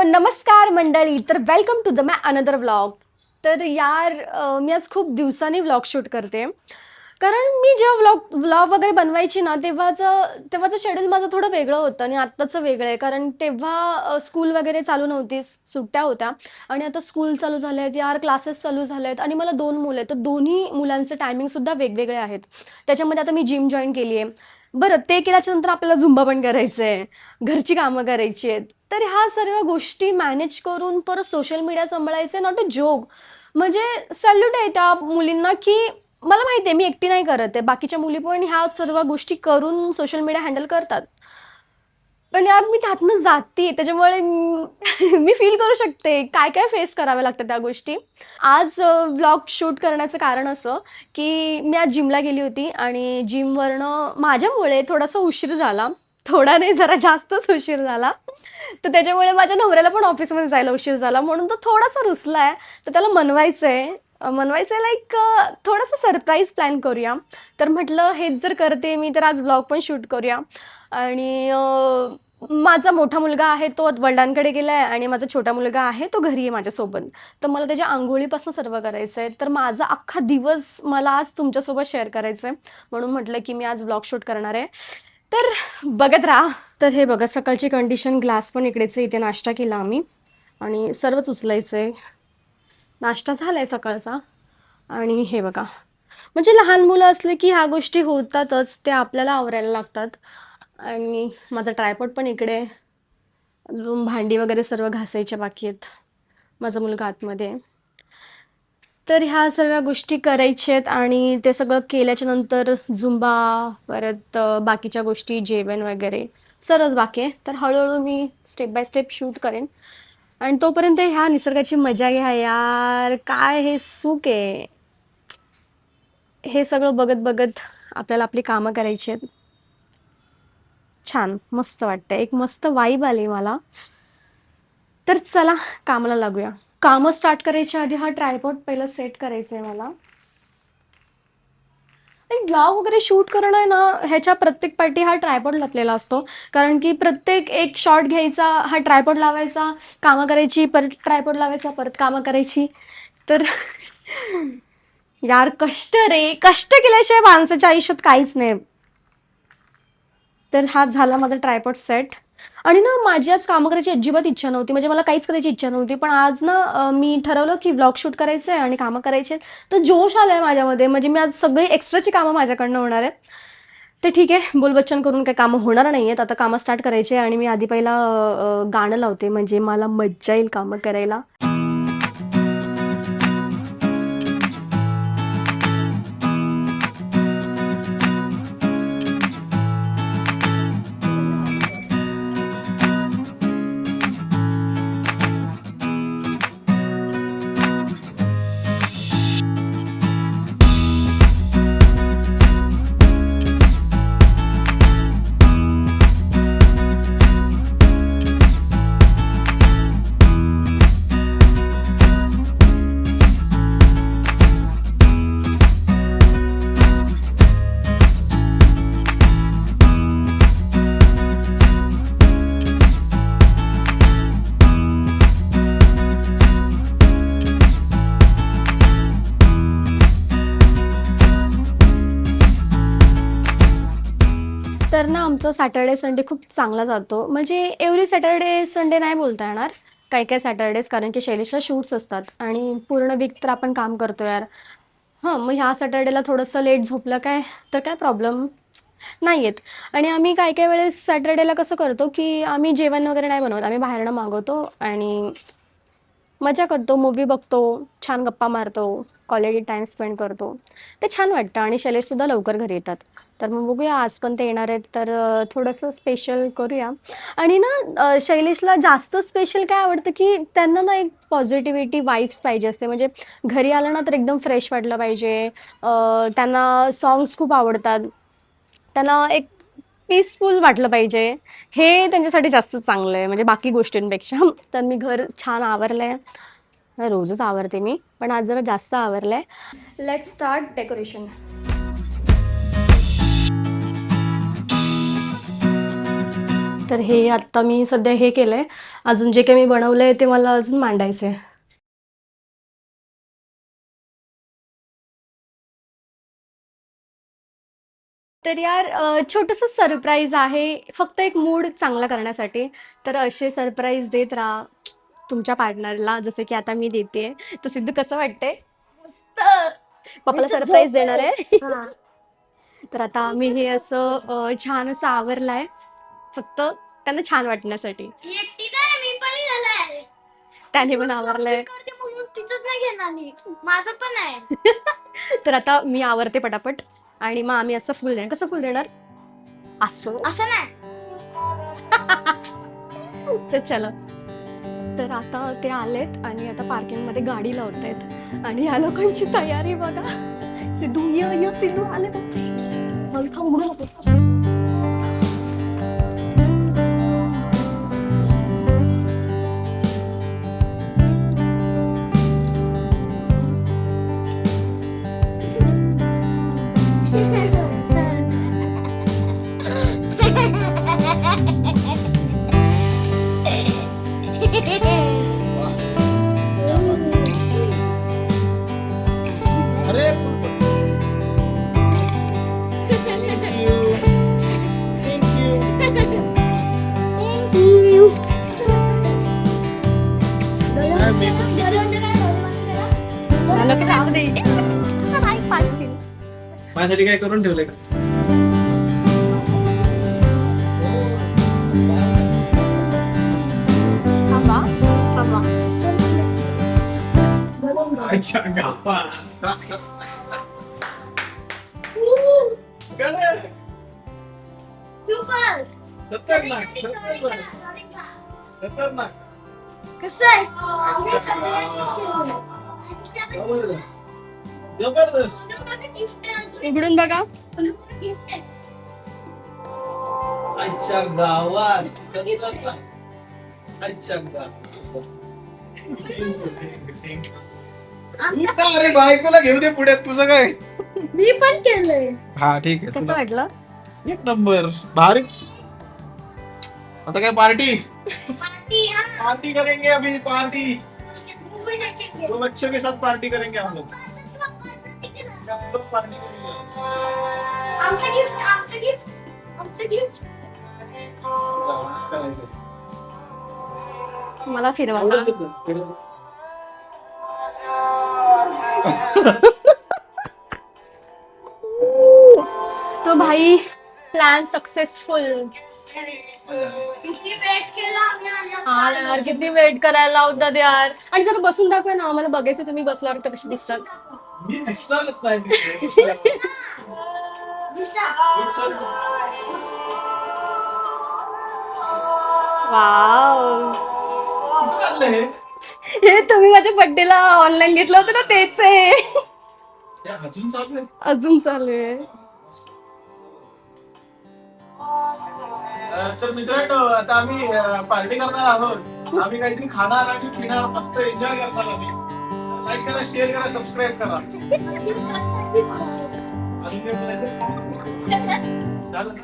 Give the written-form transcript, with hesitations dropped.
नमस्कार मंडळी. तर welcome to the my another vlog. तर यार मी आज खूप दिवसांनी व्लॉग शूट करते. कारण मी जेव्हा व्लॉग व्लॉग वगैरे बनवायची ना, तेव्हाचं शेड्यूल माझं थोडं वेगळं होतं आणि आत्ताचं वेगळं आहे. कारण तेव्हा स्कूल वगैरे चालू नव्हती, सुट्ट्या होत्या आणि आता स्कूल चालू झाले आहेत, यार क्लासेस चालू झाले आहेत आणि मला 2 मुलं आहेत. तर दोन्ही मुलांचे टायमिंगसुद्धा वेगवेगळे आहेत. त्याच्यामध्ये आता मी जिम जॉइन केली आहे. बरं ते केल्याच्यानंतर आपल्याला झुंबा पण करायचं आहे, घरची कामं करायची आहेत. तर ह्या सर्व गोष्टी मॅनेज करून परत सोशल मीडिया सांभाळायचे नॉट अ जोक. म्हणजे सॅल्यूट आहे त्या मुलींना, की मला माहिती आहे मी एकटी नाही करत आहे. बाकीच्या मुली पण ह्या सर्व गोष्टी करून सोशल मीडिया हँडल करतात. पण यार मी त्यातनं जाते त्याच्यामुळे मी फील करू शकते काय-काय फेस कराव्या लागतात त्या गोष्टी. आज व्लॉग शूट करण्याचं कारण असं, की मी आज जिमला गेली होती आणि जिमवरनं माझ्यामुळे थोडासा उशीर झाला. थोडा नाही जरा जास्तच उशीर झाला. तर त्याच्यामुळे माझ्या नवऱ्याला पण ऑफिसमध्ये जायला उशीर झाला म्हणून तो थोडासा रुसलाय. तर त्याला मनवायचं आहे लाईक थोडंसं सरप्राईज प्लॅन करूया. तर म्हटलं हेच जर करते मी तर आज व्लॉग पण शूट करूया. आणि माझा मोठा मुलगा आहे तो वडिलांकडे गेला आहे आणि माझा छोटा मुलगा आहे तो घरी आहे माझ्यासोबत. तर मला त्याच्या अंघोळीपासून सर्व करायचं आहे. तर माझा अख्खा दिवस मला आज तुमच्यासोबत शेअर करायचं आहे. म्हणून म्हटलं की मी आज व्लॉग शूट करणार आहे. तर बघत राहा. तर हे बघा सकाळची कंडिशन, ग्लास पण इकडेच आहे. इथे नाश्ता केला आम्ही आणि सर्वच उचलायचं आहे. नाश्ता झाला आहे सकाळचा. आणि हे बघा, म्हणजे लहान मुलं असले की ह्या गोष्टी होतातच, त्या आपल्याला आवरायला लागतात. आणि माझा ट्रायपॉड पण इकडे आहे. अजून भांडी वगैरे सर्व घासायच्या बाकी आहेत. माझा मुलगा आतमध्ये आहे. तर ह्या सर्व गोष्टी करायच्या आहेत आणि ते सगळं केल्याच्या नंतर झुंबा, परत बाकीच्या गोष्टी, जेवण वगैरे सर्वच बाकी आहे. तर हळूहळू मी स्टेप बाय स्टेप शूट करेन आणि तोपर्यंत ह्या निसर्गाची मजा घ्या यार. काय हे सुख आहे. हे सगळं बघत बघत आपल्याला आपली कामं करायची आहेत. छान, मस्त वाटतंय. एक मस्त वाइब आली मला. तर चला कामाला लागूया. कामं स्टार्ट करायच्या आधी हा ट्रायपॉड पहिला सेट करायचा आहे मला. आणि व्लॉग वगैरे शूट करणं आहे ना, ह्याच्या प्रत्येक पार्टी हा ट्रायपॉड लपलेला असतो. कारण की प्रत्येक एक शॉट घ्यायचा, हा ट्रायपॉड लावायचा, कामं करायची, परत ट्रायपॉड लावायचा, परत कामं करायची. तर यार कष्ट रे, कष्ट केल्याशिवाय माणसाच्या आयुष्यात काहीच नाही. तर हा झाला माझा ट्रायपॉड सेट. आणि ना माझी आज कामं करायची अजिबात इच्छा नव्हती. म्हणजे मला काहीच करायची इच्छा नव्हती. पण आज ना मी ठरवलं की व्लॉग शूट करायचं आहे आणि कामं करायची आहेत. तर जोश आलाय माझ्यामध्ये. म्हणजे मी आज सगळी एक्स्ट्राची कामं माझ्याकडनं होणार आहेत. तर ठीक आहे, बोलबच्चन करून काही कामं होणार नाही आहेत. आता कामं स्टार्ट करायची आहे आणि मी आधी पहिला गाणं लावते म्हणजे मला मज्जा येईल कामं करायला. तर ना आमचा सॅटर्डे संडे खूप चांगला जातो. म्हणजे एव्हरी सॅटर्डे संडे नाही बोलता येणार. काही-काही सॅटर्डेज कारण की शैलेशला शूट्स असतात आणि पूर्ण वीक तर आपण काम करतो यार. मग ह्या सॅटर्डेला थोडंसं लेट झोपलं काय, तर काय प्रॉब्लेम नाही येत. आणि आम्ही काही-काही वेळेस सॅटर्डेला कसं करतो, की आम्ही जेवण वगैरे नाही बनवत. आम्ही बाहेरनं मागवतो आणि मजा करतो, मूव्ही बघतो, छान गप्पा मारतो, क्वालिटी टाईम स्पेंड करतो. ते छान वाटतं आणि शैलेशसुद्धा लवकर घरी येतात. तर मग बघूया आज पण ते येणार आहेत तर थोडंसं स्पेशल करूया. आणि ना शैलेशला जास्त स्पेशल काय आवडतं, की त्यांना ना एक पॉझिटिव्हिटी वाइब्स पाहिजे असते. म्हणजे घरी आलं ना तर एकदम फ्रेश वाटलं पाहिजे. त्यांना सॉन्ग्स खूप आवडतात. त्यांना एक पीसफुल वाटलं पाहिजे. हे त्यांच्यासाठी जास्त चांगलं आहे म्हणजे बाकी गोष्टींपेक्षा. तर मी घर छान आवरलंय. रोजच आवरते मी, पण आज जरा जास्त आवरलंय. Let's start decoration. तर हे आत्ता मी सध्या हे केलंय. अजून जे काही मी बनवलंय ते मला अजून मांडायचंय. तर यार छोटंसं सरप्राईज आहे, फक्त एक मूड चांगला करण्यासाठी. तर असे सरप्राईज देत राहा तुमच्या पार्टनरला, जसं की आता मी देतेय. तर सिद्धू कसं वाटतंय? मस्त. पप्पाला सरप्राईज देणार आहे. तर आता मी हे असं छान असं आवरलंय, फक्त त्यांना छान वाटण्यासाठी. एकटी नाही, मी पण लिहिलंय. त्याने पण आवरलंय. करते म्हणून तिचंच नाही घेणार मी. माझं पण आहे. तर आता मी आवरते पटापट आणि मग आम्ही असं फुल देणार. कसं फुल देणार? असं. असं नाही. तर चला. तर आता ते आलेत आणि आता पार्किंगमध्ये गाडी लावतायत आणि या लोकांची तयारी बघा. सिद्धू ये सिद्धू आले बापरे. मला थांबू नको. अरे थँक यू झालं की राहू दे. बाईक पाडशील. माझ्यासाठी काय करून ठेवलंय का? थांबा थांबा. अच्छा गावात. सुपर. खतरनाक खतरनाक. कसं आहे? आम्ही सगळ्यांनी केलं. जबरदस्त जबरदस्त. गिफ्ट आहे. उघडून बघा. गिफ्ट आहे. अच्छा गावात खतरनाक. अच्छा गावात. अरे बायकोला घेऊ दे पुढे तुझं काय. मी पण केलंय. हा ठीक आहे कसं तुला वाटलं? एक नंबर भारीच. आता काय पार्टी पार्टी हा. पार्टी करेंगे अभी पार्टी. मूवी देखेंगे. दो बच्चों के साथ पार्टी करेंगे हम लोग. हम लोग पार्टी करेंगे. आमचं गिफ्ट आमचं गिफ्ट आमचं गिफ्ट. डान्स करायचं. मला फिरवा. तो भाई प्लॅन सक्सेसफुल. किती वेट केला आम्ही आणि हा यार किती वेट करायला लावतात यार. आणि जरा बसून दाखवा ना आम्हाला, बघायचं तुम्ही बसल्यावर तर कशी दिसतात. मी दिसणारच नाही तिथे. दिशा. वाव. कुठं आणलं हे? हे तुम्ही माझ्या बर्थडेला ऑनलाईन घेतलं होतं ना, तेच आहे. हे अजून चालू आहे. अजून चालू आहे. तर मित्रांनो आता आम्ही पार्टी करणार आहोत. आम्ही काहीतरी खाणार आणि पिणार, मस्त एन्जॉय करणार आम्ही. लाईक करा, शेअर करा, सबस्क्राईब करा. अजून काय बोलायचं? झालं ना?